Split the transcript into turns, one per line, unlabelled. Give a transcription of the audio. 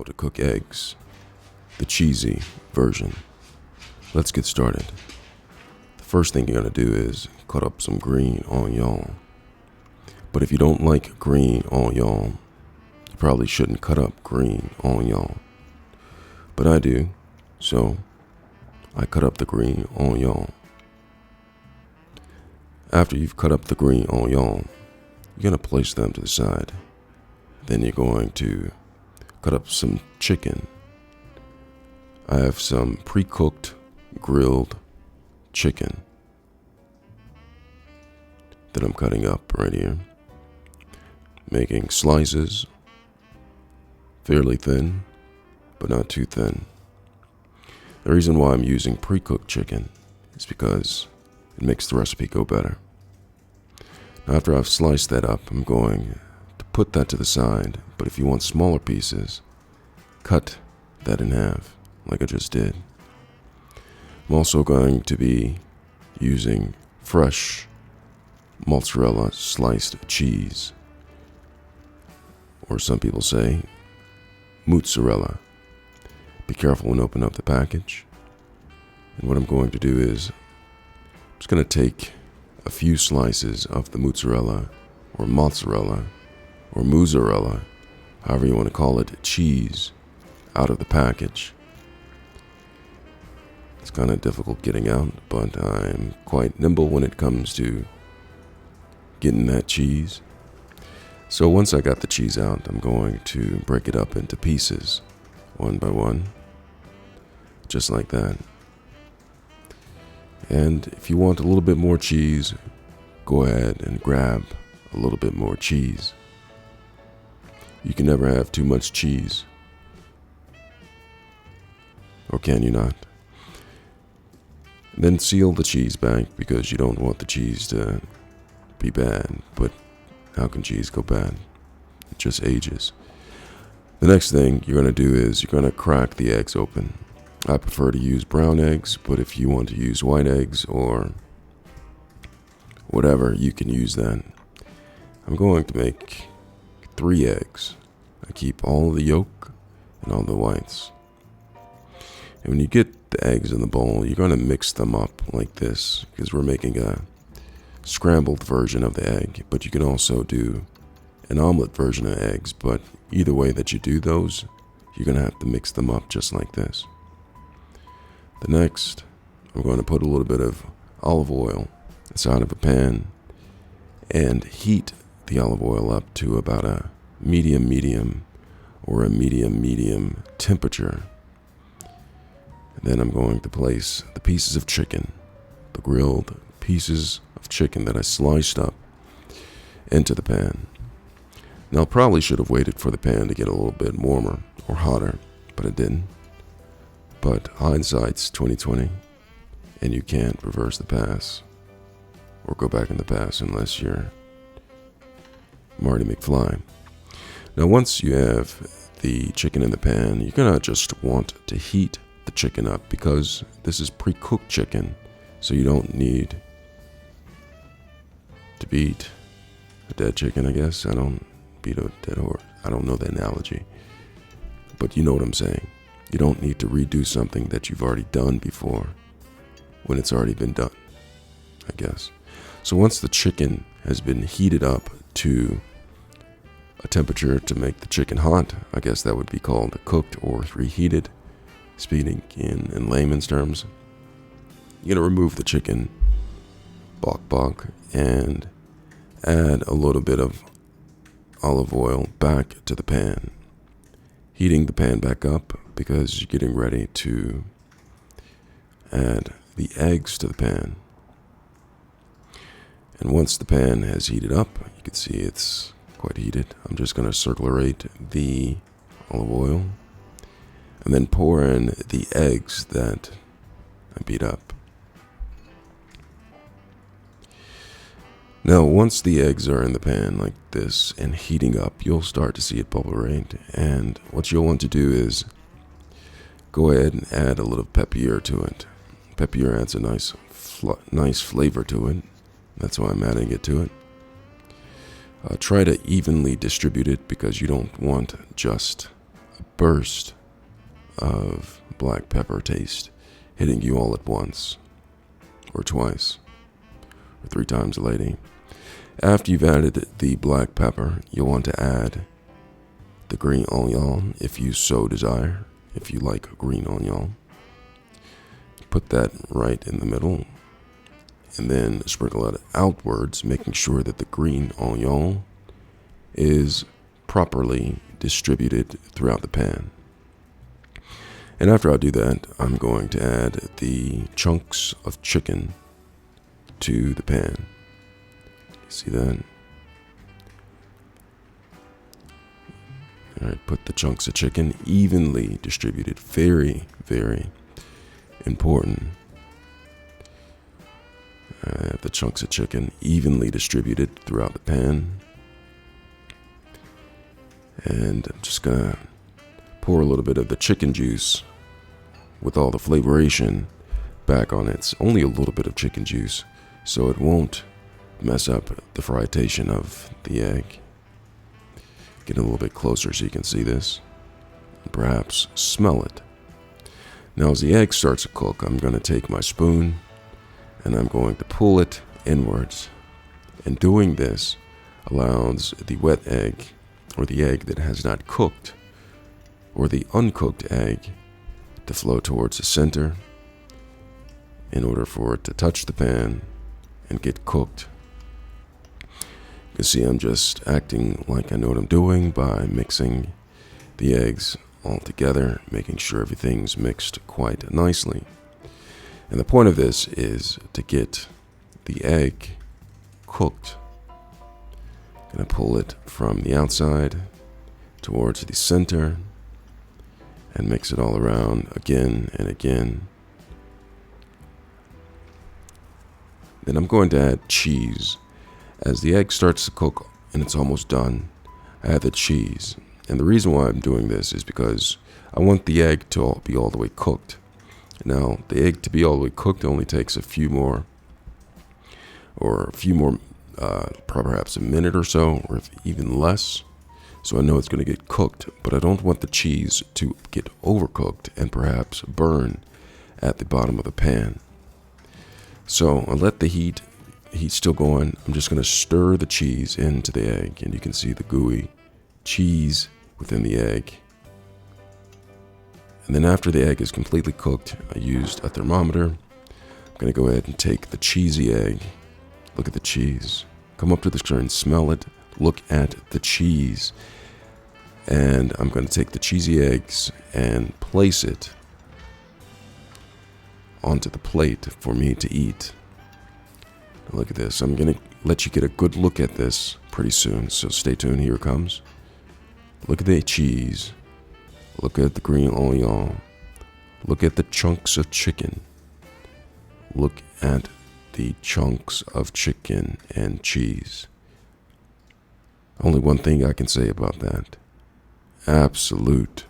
to cook eggs, the cheesy version. Let's get started. The first thing you're going to do is cut up some green onion. But if you don't like green onion, you probably shouldn't cut up green onion. But I do, so I cut up the green onion. After you've cut up the green onion, you're going to place them to the side. Then you're going to cut up some chicken. I have some pre-cooked grilled chicken that I'm cutting up right here, making slices, fairly thin, but not too thin. The reason why I'm using pre-cooked chicken is because it makes the recipe go better. Now, after I've sliced that up, I'm going to put that to the side, but if you want smaller pieces, cut that in half, like I just did. I'm also going to be using fresh mozzarella sliced cheese, or some people say mozzarella. Be careful when opening up the package. And what I'm going to do is I'm just going to take a few slices of the mozzarella, or mozzarella, however you want to call it, cheese, out of the package. It's kind of difficult getting out, but I'm quite nimble when it comes to getting that cheese. So once I got the cheese out, I'm going to break it up into pieces, one by one, just like that. And if you want a little bit more cheese, go ahead and grab a little bit more cheese. You can never have too much cheese. Or can you not? Then seal the cheese back because you don't want the cheese to be bad. But how can cheese go bad? It just ages. The next thing you're going to do is you're going to crack the eggs open. I prefer to use brown eggs, but if you want to use white eggs or whatever, you can use that. I'm going to make 3 eggs. I keep all the yolk and all the whites. And when you get the eggs in the bowl, you're going to mix them up like this, because we're making a scrambled version of the egg, but you can also do an omelet version of eggs. But either way that you do those, you're going to have to mix them up just like this. The next, I'm going to put a little bit of olive oil inside of a pan and heat the olive oil up to about a medium or a medium temperature. And then I'm going to place the pieces of chicken, the grilled pieces of chicken that I sliced up, into the pan. Now, I probably should have waited for the pan to get a little bit warmer or hotter, but it didn't. But hindsight's 20/20, and you can't reverse the past or go back in the past unless you're Marty McFly. Now, once you have the chicken in the pan, you're gonna just want to heat the chicken up, because this is pre-cooked chicken, so you don't need to beat a dead chicken, I guess. I don't beat a dead horse. I don't know the analogy, but you know what I'm saying. You don't need to redo something that you've already done before when it's already been done, I guess. So once the chicken has been heated up to a temperature to make the chicken hot, I guess that would be called cooked or reheated, speaking in layman's terms, you're going to remove the chicken, bok, and add a little bit of olive oil back to the pan. Heating the pan back up because you're getting ready to add the eggs to the pan. And once the pan has heated up, you can see it's quite heated. I'm just going to circulate the olive oil and then pour in the eggs that I beat up. Now, once the eggs are in the pan like this and heating up, you'll start to see it bubble, right? And what you'll want to do is go ahead and add a little pepper to it. Pepper adds a nice flavor to it. That's why I'm adding it to it. Try to evenly distribute it because you don't want just burst of black pepper taste hitting you all at once, or twice, or 3 times a lady. After you've added the black pepper, you'll want to add the green onion if you so desire, if you like green onion. Put that right in the middle, and then sprinkle it outwards, making sure that the green onion is properly distributed throughout the pan. And after I do that, I'm going to add the chunks of chicken to the pan. You see that? All right, put the chunks of chicken evenly distributed. Very, very important. The chunks of chicken evenly distributed throughout the pan. And I'm just gonna pour a little bit of the chicken juice with all the flavoration back on it. It's only a little bit of chicken juice, so it won't mess up the fritation of the egg. Get a little bit closer so you can see this, and perhaps smell it. Now as the egg starts to cook, I'm going to take my spoon and I'm going to pull it inwards. And doing this allows the wet egg, or the egg that has not cooked, or the uncooked egg, to flow towards the center in order for it to touch the pan and get cooked. You can see I'm just acting like I know what I'm doing by mixing the eggs all together, making sure everything's mixed quite nicely. And the point of this is to get the egg cooked. I'm going to pull it from the outside towards the center and mix it all around again and again. Then I'm going to add cheese. As the egg starts to cook and it's almost done, I add the cheese. And the reason why I'm doing this is because I want the egg to be all the way cooked. Now, the egg to be all the way cooked only takes a few more, perhaps a minute or so, or even less. So I know it's going to get cooked, but I don't want the cheese to get overcooked and perhaps burn at the bottom of the pan. So I'll let the heat still going. I'm just going to stir the cheese into the egg, and you can see the gooey cheese within the egg. And then after the egg is completely cooked, I used a thermometer. I'm going to go ahead and take the cheesy egg. Look at the cheese. Come up to the screen, smell it, look at the cheese. And I'm going to take the cheesy eggs and place it onto the plate for me to eat. Look at this. I'm going to let you get a good look at this pretty soon, so stay tuned. Here it comes. Look at the cheese. Look at the green onion. Look at the chunks of chicken. Look at the chunks of chicken and cheese. Only one thing I can say about that. Absolute